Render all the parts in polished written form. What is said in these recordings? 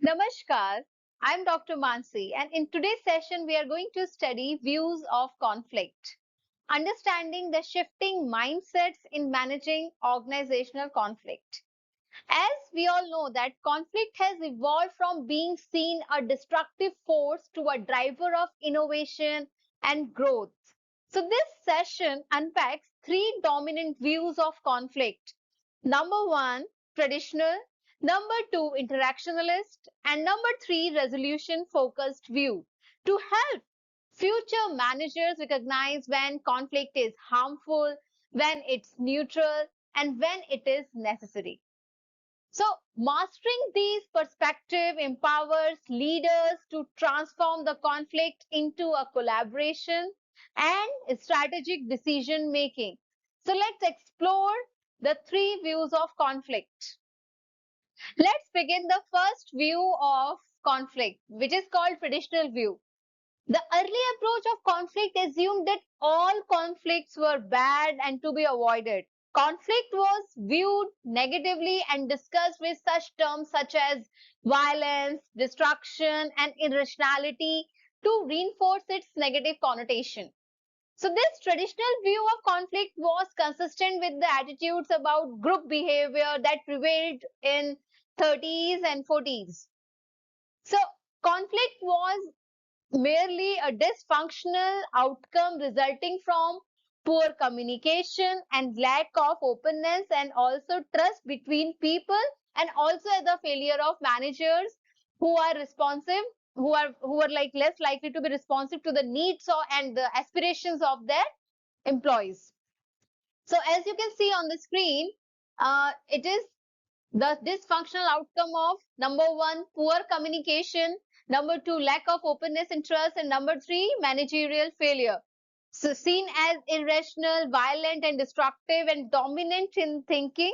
Namaskar, I'm Dr. Mansi, and in today's session, we are going to study views of conflict, understanding the shifting mindsets in managing organizational conflict. As we all know that conflict has evolved from being seen a destructive force to a driver of innovation and growth. So this session unpacks three dominant views of conflict. Number one, traditional. Number two, interactionalist. And number three, resolution focused view. To help future managers recognize when conflict is harmful, when it's neutral, and when it is necessary. So, mastering these perspective empowers leaders to transform the conflict into a collaboration and strategic decision making. So, let's explore the three views of conflict. Let's begin the first view of conflict, which is called traditional view. The early approach of conflict assumed that all conflicts were bad and to be avoided. Conflict was viewed negatively and discussed with such terms such as violence, destruction, and irrationality to reinforce its negative connotation. So, this traditional view of conflict was consistent with the attitudes about group behavior that prevailed in 30s and 40s. So, conflict was merely a dysfunctional outcome resulting from poor communication and lack of openness and also trust between people, and also the failure of managers who are responsive, who are like less likely to be responsive to the needs and the aspirations of their employees. So as you can see on the screen, it is the dysfunctional outcome of number one, poor communication, number two, lack of openness and trust, and number three, managerial failure. So seen as irrational, violent, and destructive and dominant in thinking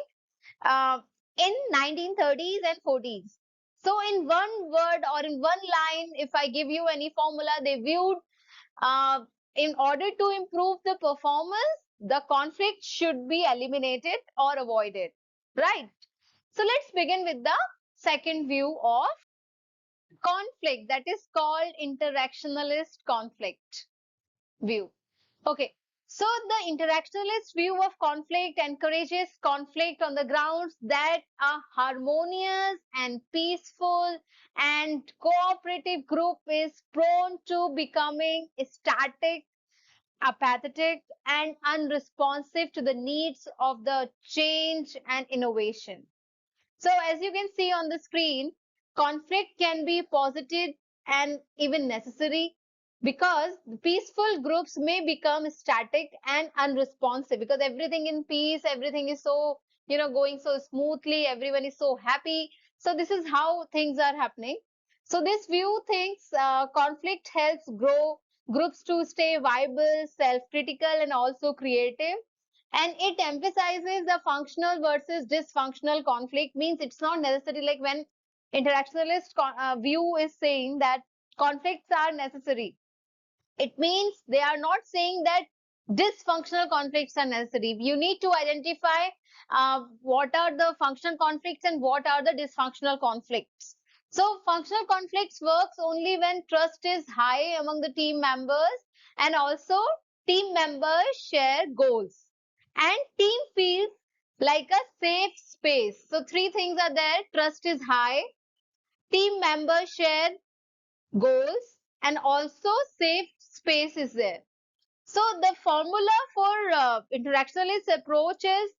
uh, in 1930s and 40s. So in one word or in one line, if I give you any formula, they viewed uh, in order to improve the performance, the conflict should be eliminated or avoided, right? So let's begin with the second view of conflict, that is called interactionalist conflict view. Okay. So the interactionalist view of conflict encourages conflict on the grounds that a harmonious and peaceful and cooperative group is prone to becoming static, apathetic, and unresponsive to the needs of the change and innovation. So as you can see on the screen, conflict can be positive and even necessary, because peaceful groups may become static and unresponsive because everything in peace, everything is so, going so smoothly, everyone is so happy. So this is how things are happening. So this view thinks conflict helps grow groups to stay viable, self-critical, and also creative, and it emphasizes the functional versus dysfunctional conflict. Means it's not necessary like when interactionalist view is saying that conflicts are necessary, it means they are not saying that dysfunctional conflicts are necessary. You need to identify what are the functional conflicts and what are the dysfunctional conflicts. So functional conflicts works only when trust is high among the team members, and also team members share goals and team feels like a safe space. So three things are there: trust is high, team members share goals, and also safe space is there. So the formula for interactionalist approach is,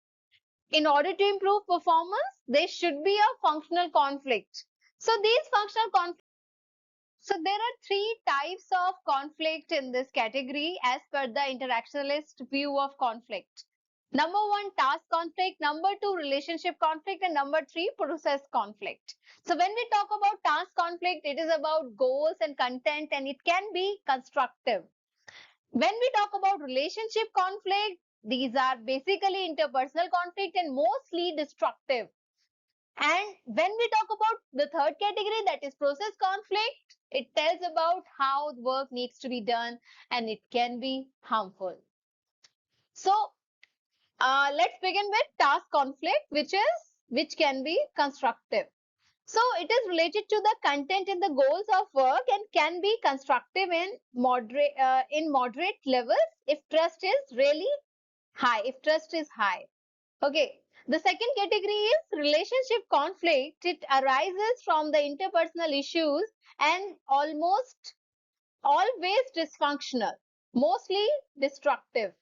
in order to improve performance, there should be a functional conflict. So these functional conflicts, so there are three types of conflict in this category as per the interactionalist view of conflict. Number one, task conflict. Number two, relationship conflict. And number three, process conflict. So when we talk about task conflict, it is about goals and content, and it can be constructive. When we talk about relationship conflict, these are basically interpersonal conflict and mostly destructive. And when we talk about the third category, that is process conflict, it tells about how work needs to be done and it can be harmful. So let's begin with task conflict, which can be constructive. So it is related to the content and the goals of work and can be constructive in moderate levels if trust is really high. If trust is high. Okay. The second category is relationship conflict. It arises from the interpersonal issues and almost always dysfunctional, mostly destructive,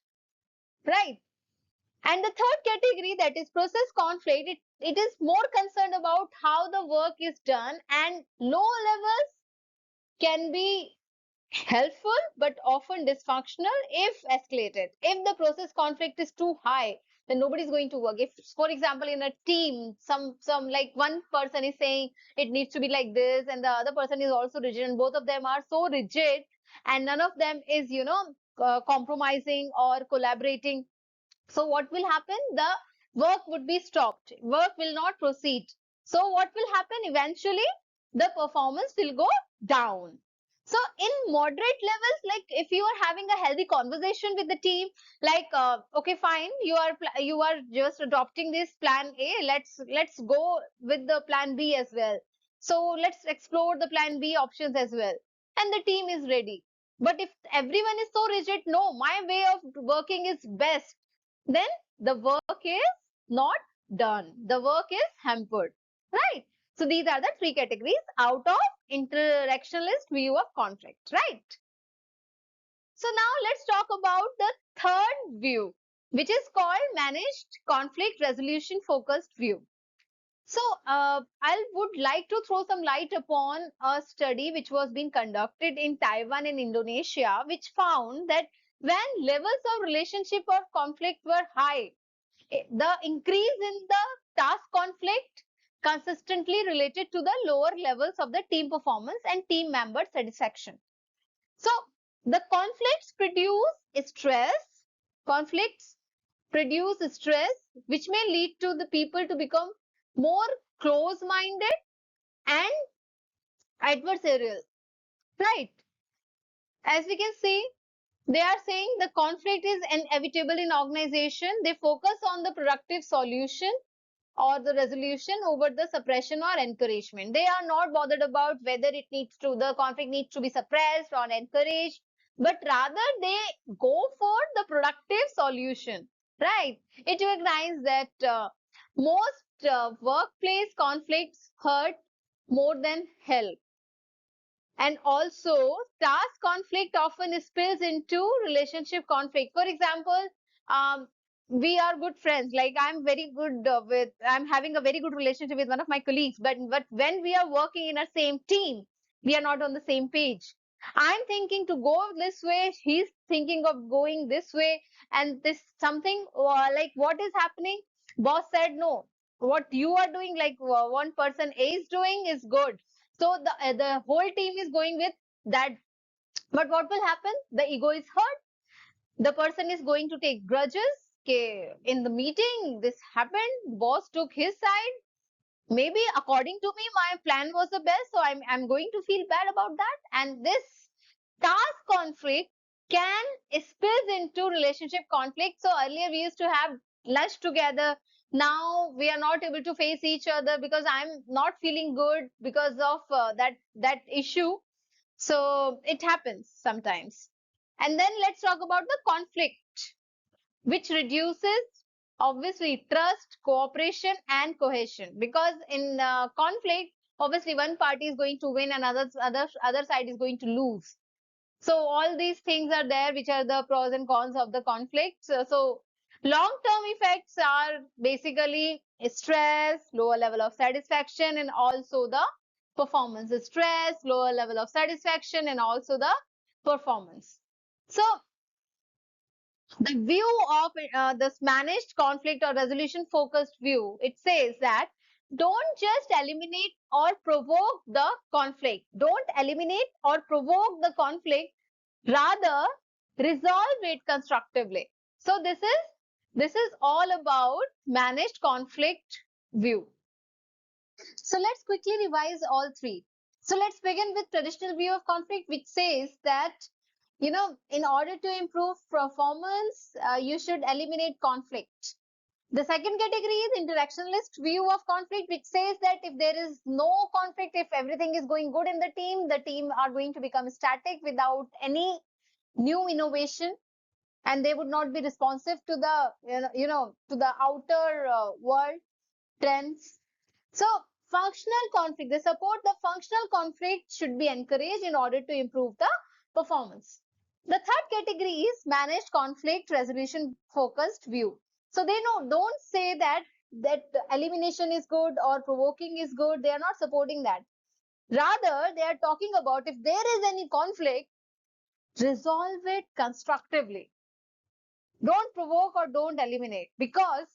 right? And the third category, that is process conflict, it is more concerned about how the work is done, and low levels can be helpful but often dysfunctional if escalated. If the process conflict is too high, then nobody is going to work. If, for example, in a team, some like one person is saying it needs to be like this, and the other person is also rigid, and both of them are so rigid, and none of them is, compromising or collaborating. So what will happen? The work would be stopped. Work will not proceed. So what will happen? Eventually, the performance will go down. So in moderate levels, like if you are having a healthy conversation with the team, like okay, fine, you are just adopting this plan A. Let's go with the plan B as well. So let's explore the plan B options as well, and the team is ready. But if everyone is so rigid, no, my way of working is best, then the work is not done. The work is hampered, right? So these are the three categories out of interactionist view of conflict, right? So now let's talk about the third view, which is called managed conflict resolution focused view. So I would like to throw some light upon a study which was being conducted in Taiwan and Indonesia, which found that when levels of relationship or conflict were high, the increase in the task conflict consistently related to the lower levels of the team performance and team member satisfaction. So the conflicts produce stress, which may lead to the people to become more close-minded and adversarial, right? As we can see, they are saying the conflict is inevitable in organization. They focus on the productive solution or the resolution over the suppression or encouragement. They are not bothered about whether the conflict needs to be suppressed or encouraged, but rather they go for the productive solution, right? It recognizes that most workplace conflicts hurt more than help. And also, task conflict often spills into relationship conflict. For example, um, we are good friends. Like I'm having a very good relationship with one of my colleagues. But when we are working in a same team, we are not on the same page. I'm thinking to go this way. He's thinking of going this way. And this something like what is happening? Boss said no. What you are doing, like one person A is doing, is good, so the whole team is going with that. But what will happen? The ego is hurt. The person is going to take grudges. Okay, in the meeting, this happened. Boss took his side. Maybe according to me, my plan was the best. So I'm going to feel bad about that. And this task conflict can spill into relationship conflict. So earlier we used to have lunch together. Now we are not able to face each other because I'm not feeling good because of that issue. So it happens sometimes. And then let's talk about the conflict, which reduces obviously trust, cooperation, and cohesion. Because in conflict, obviously one party is going to win and other side is going to lose. So all these things are there, which are the pros and cons of the conflict. So long-term effects are basically stress, lower level of satisfaction, and also the performance. Stress, lower level of satisfaction, and also the performance. So the view of this managed conflict or resolution focused view, it says that don't just eliminate or provoke the conflict. Don't eliminate or provoke the conflict, rather resolve it constructively. So this is all about managed conflict view. So let's quickly revise all three. So let's begin with traditional view of conflict, which says that, in order to improve performance, you should eliminate conflict. The second category is interactionist view of conflict, which says that if there is no conflict, if everything is going good in the team are going to become static without any new innovation, and they would not be responsive to the to the outer world trends. So functional conflict, they support the functional conflict should be encouraged in order to improve the performance. The third category is managed conflict resolution focused view. So they don't say that elimination is good or provoking is good. They are not supporting that. Rather, they are talking about if there is any conflict, resolve it constructively. Don't provoke or don't eliminate, because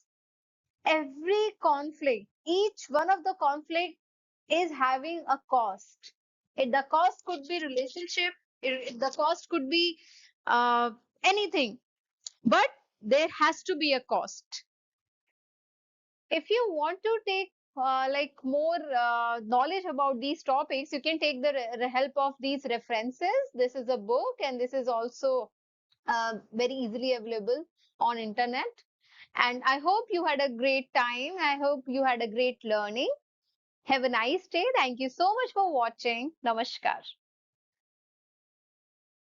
every conflict, each one of the conflict is having a cost. The cost could be relationship, the cost could be uh, anything, but there has to be a cost. If you want to take like more knowledge about these topics, you can take the help of these references. This is a book, and this is also very easily available on internet. And I hope you had a great time. I hope you had a great learning. Have a nice day. Thank you so much for watching. Namaskar.